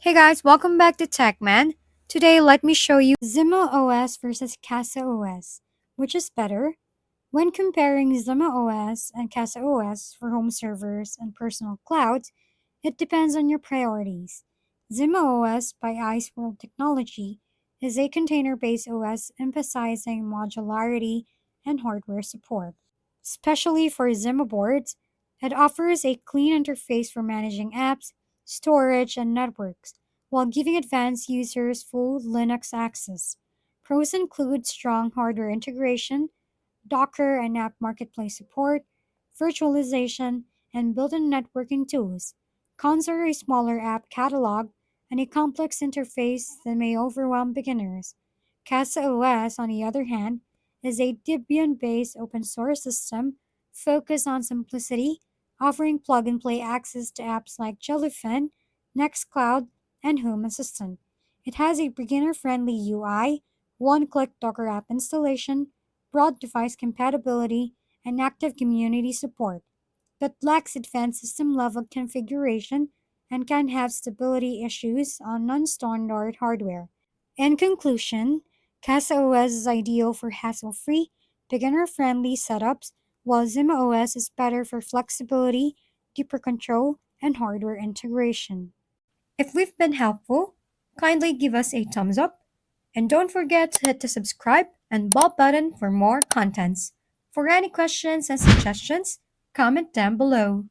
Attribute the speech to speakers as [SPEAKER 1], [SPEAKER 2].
[SPEAKER 1] Hey guys, welcome back to TechMan. Today, let me show you ZimaOS versus CasaOS. Which is better? When comparing ZimaOS and CasaOS for home servers and personal clouds, it depends on your priorities. ZimaOS by Iceworld Technology is a container-based OS emphasizing modularity and hardware support. Especially for Zima boards, it offers a clean interface for managing apps, storage, and networks, while giving advanced users full Linux access. Pros include strong hardware integration, Docker and app marketplace support, virtualization, and built-in networking tools. Cons are a smaller app catalog and a complex interface that may overwhelm beginners. CasaOS, on the other hand, is a Debian-based open-source system focused on simplicity, offering plug-and-play access to apps like Jellyfin, Nextcloud, and Home Assistant. It has a beginner-friendly UI, one-click Docker app installation, broad device compatibility, and active community support, but lacks advanced system level configuration and can have stability issues on non standard hardware. In conclusion, CasaOS is ideal for hassle free, beginner friendly setups, while ZimaOS is better for flexibility, deeper control, and hardware integration. If we've been helpful, kindly give us a thumbs up and don't forget to hit the subscribe and bell button for more contents. For any questions and suggestions, comment down below.